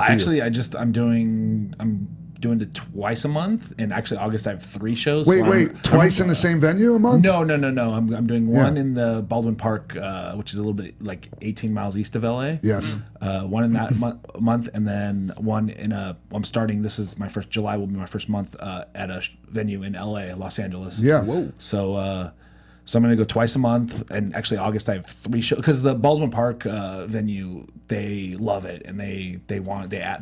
I'm doing it twice a month, and actually August I have 3 shows. Wait, twice in the same venue a month? No. I'm doing one in the Baldwin Park, which is a little bit like 18 miles east of LA. Yes. One in that month, and then one in I'm starting. This is my first. July will be my first month at a venue in LA, Los Angeles. Yeah. Whoa. So I'm going to go twice a month, and actually August I have 3 shows because the Baldwin Park venue, they love it, and they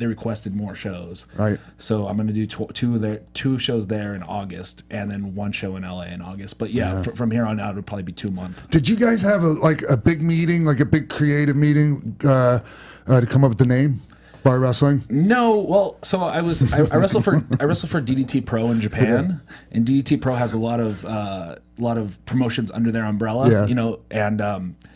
requested more shows. Right. So I'm going to do 2 shows there in August, and then 1 show in LA in August. But from here on out, it'll probably be 2 months. Did you guys have a big meeting, like a big creative meeting to come up with the name? Bar Wrestling? No, well, so I wrestled for DDT Pro in Japan, and DDT Pro has a lot of promotions under their umbrella, and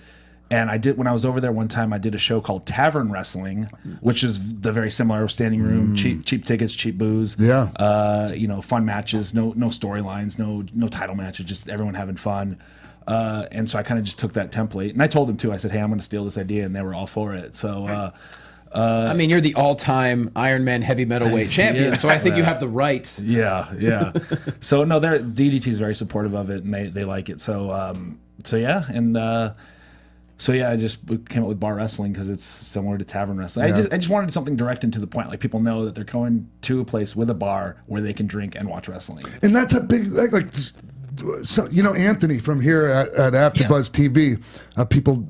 I did when I was over there one time. I did a show called Tavern Wrestling, which is the very similar standing room, cheap tickets, cheap booze, fun matches, no storylines, no title matches, just everyone having fun. And so I kind of just took that template, and I told them too. I said, "Hey, I'm going to steal this idea," and they were all for it. So. I mean, you're the all-time Ironman heavy metalweight champion, so I think you have the right. Yeah. So no, DDT is very supportive of it, and they like it. So I just came up with Bar Wrestling because it's similar to Tavern Wrestling. I just wanted something direct and to the point, like people know that they're going to a place with a bar where they can drink and watch wrestling. And that's a big so, Anthony from here at AfterBuzz TV. People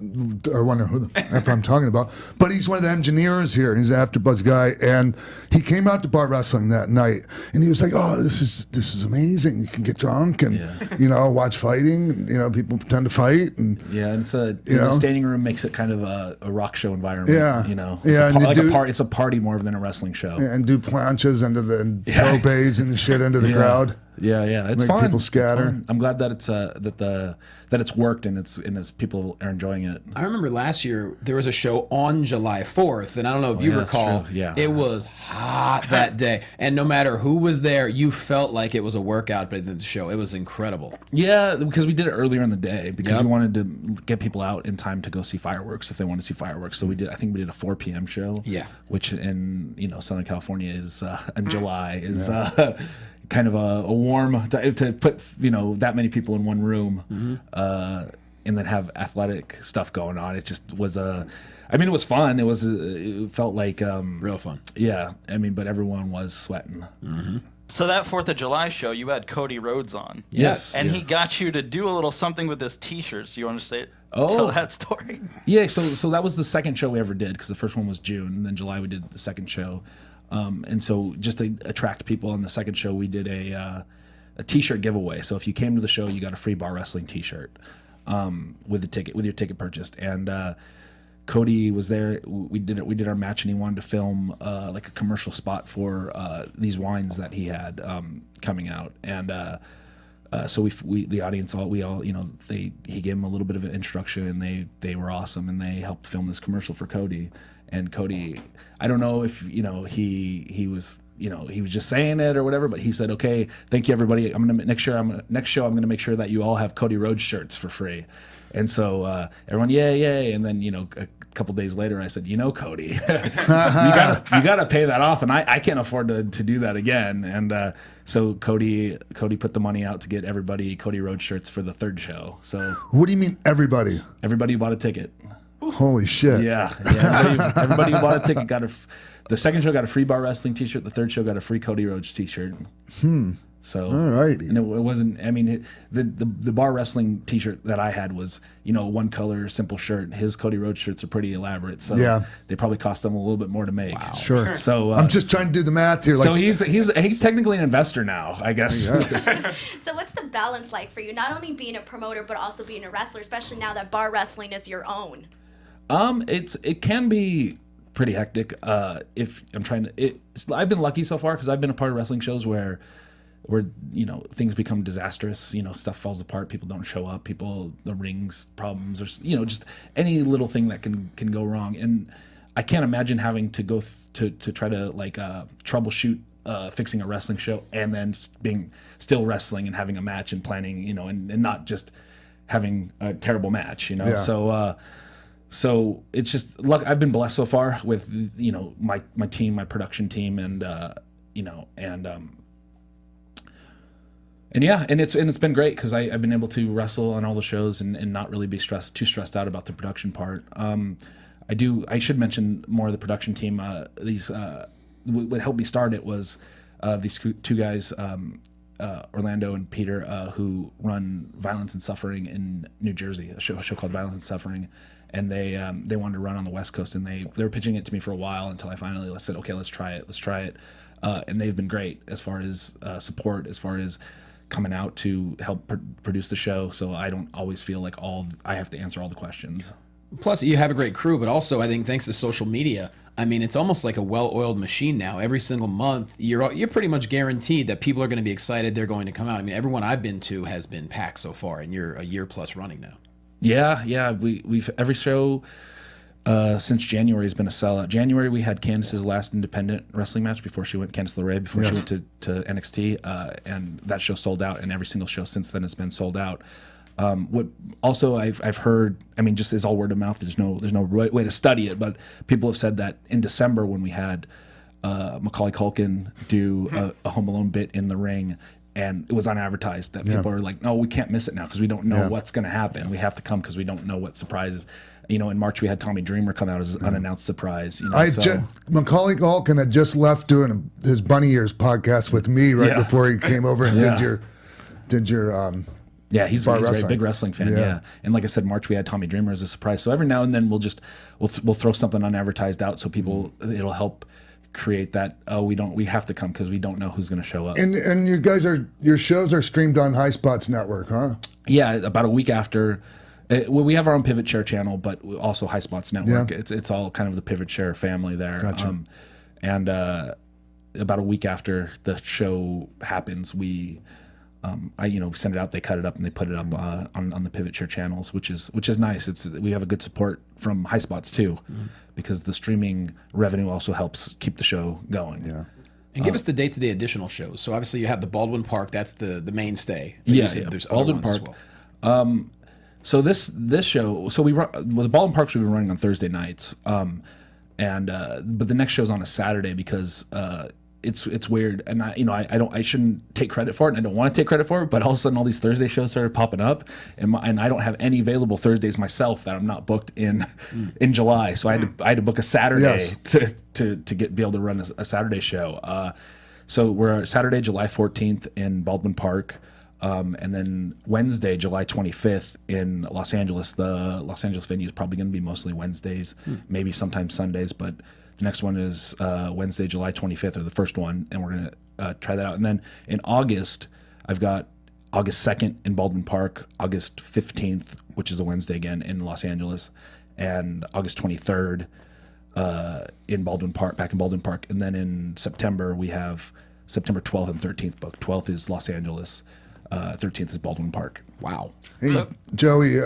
are wondering who the F I'm talking about, but he's one of the engineers here. He's an AfterBuzz guy, and he came out to Bar Wrestling that night, and he was like, "Oh, this is amazing. You can get drunk and watch fighting. And, people pretend to fight, and it's the standing room makes it kind of a rock show environment. It's a party more than a wrestling show, and do planches into the topes and shit into the crowd." Yeah, it's Make fun. People scatter. I'm glad that it's that it's worked and it's people are enjoying it. I remember last year there was a show on July 4th, and I don't know if you recall. Yeah. It was hot that day, and no matter who was there, you felt like it was a workout. But the show, it was incredible. Yeah, because we did it earlier in the day because we wanted to get people out in time to go see fireworks if they want to see fireworks. So I think we did a 4 p.m. show. Yeah, which in Southern California is in July is. Kind of a warm to put that many people in one room, and then have athletic stuff going on. It just was it was fun. It felt like real fun. Yeah, but everyone was sweating. Mm-hmm. So that 4th of July show, you had Cody Rhodes on. Yes, and he got you to do a little something with his T-shirts. You want to say it? Oh, tell that story. Yeah, so that was the second show we ever did because the first one was June, and then July we did the second show. And so just to attract people on the second show, we did a T-shirt giveaway. So if you came to the show, you got a free Bar Wrestling T-shirt with your ticket purchased. And Cody was there. We did our match, and he wanted to film like a commercial spot for these wines that he had coming out. And so we the audience he gave him a little bit of an instruction, and they were awesome, and they helped film this commercial for Cody. And Cody, I don't know if he was he was just saying it or whatever, but he said, "Okay, thank you everybody. Next show I'm gonna make sure that you all have Cody Rhodes shirts for free." And so everyone, yay! And then a couple days later, I said, Cody, you gotta pay that off, and I can't afford to do that again. And so Cody put the money out to get everybody Cody Rhodes shirts for the 3rd show. So what do you mean everybody? Everybody who bought a ticket. Holy shit! Yeah. Everybody who bought a ticket got the second show got a free Bar Wrestling T-shirt. The 3rd show got a free Cody Rhodes T-shirt. So, alrighty. And it wasn't. The Bar Wrestling T-shirt that I had was one color, simple shirt. His Cody Rhodes shirts are pretty elaborate, so they probably cost them a little bit more to make. Wow. Sure. So I'm just trying to do the math here. So he's technically an investor now, I guess. So what's the balance like for you? Not only being a promoter, but also being a wrestler, especially now that Bar Wrestling is your own. It can be pretty hectic. If I'm trying to, I've been lucky so far because I've been a part of wrestling shows where things become disastrous. Stuff falls apart. People don't show up. The rings problems, or just any little thing that can go wrong. And I can't imagine having to go to try to troubleshoot fixing a wrestling show and then being still wrestling and having a match and planning, and not just having a terrible match. So it's just luck. I've been blessed so far with my team, my production team, and it's been great because I've been able to wrestle on all the shows and not really be too stressed out about the production part. I should mention more of the production team. What helped me start it was these two guys, Orlando and Peter, who run Violence and Suffering in New Jersey, a show called Violence and Suffering, and they wanted to run on the West Coast, and they were pitching it to me for a while until I finally said, okay, let's try it, and they've been great as far as support, as far as coming out to help produce the show, so I don't always feel like I have to answer all the questions. Plus, you have a great crew, but also I think thanks to social media, I mean, it's almost like a well-oiled machine now. Every single month, you're pretty much guaranteed that people are going to be excited. They're going to come out. I mean, everyone I've been to has been packed so far, and you're a year plus running now. Yeah. We've every show since January has been a sellout. January we had Candice's last independent wrestling match before she went, Candice LeRae, before she went to NXT, and that show sold out. And every single show since then has been sold out. What also I've heard, I mean, just is all word of mouth. There's no way to study it, but people have said that in December when we had Macaulay Culkin do a Home Alone bit in the ring, and it was unadvertised, that people are like, no, we can't miss it now because we don't know what's going to happen. We have to come because we don't know what surprises. In March we had Tommy Dreamer come out as an unannounced surprise. Macaulay Culkin had just left doing his Bunny Ears podcast with me before he came over and did your yeah, he's a big wrestling fan. Yeah. Yeah, and like I said, March we had Tommy Dreamer as a surprise. So every now and then we'll throw something unadvertised out so people it'll help create that. Oh, we have to come because we don't know who's going to show up. And you guys your shows are streamed on High Spots Network, huh? Yeah, about a week after. We have our own Pivot Share channel, but also High Spots Network. Yeah. It's all kind of the Pivot Share family there. Gotcha. And about a week after the show happens, I send it out, they cut it up, and they put it up on the Pivot Share channels, which is nice. We have a good support from High Spots too, because the streaming revenue also helps keep the show going. Yeah. And give us the dates of the additional shows. So obviously you have the Baldwin Park, that's the mainstay. But Yeah, you said yeah. There's Baldwin other ones Park. as well. So this show, the Baldwin Parks we've been running on Thursday nights, but the next show's on a Saturday because it's weird, and I shouldn't take credit for it, and I don't want to take credit for it, but all of a sudden all these Thursday shows started popping up, and I don't have any available Thursdays myself that I'm not booked in July, so I had to book a Saturday to be able to run a Saturday show. So we're Saturday, July 14th in Baldwin Park. And then Wednesday, July 25th in Los Angeles. The Los Angeles venue is probably going to be mostly Wednesdays, maybe sometimes Sundays, but the next one is Wednesday, July 25th, or the first one, and we're going to try that out. And then in August, I've got August 2nd in Baldwin Park, August 15th, which is a Wednesday again, in Los Angeles, and August 23rd in Baldwin Park, back in Baldwin Park. And then in September, we have September 12th and 13th booked. 12th is Los Angeles. 13th is Baldwin Park. Wow. Hey, Joey,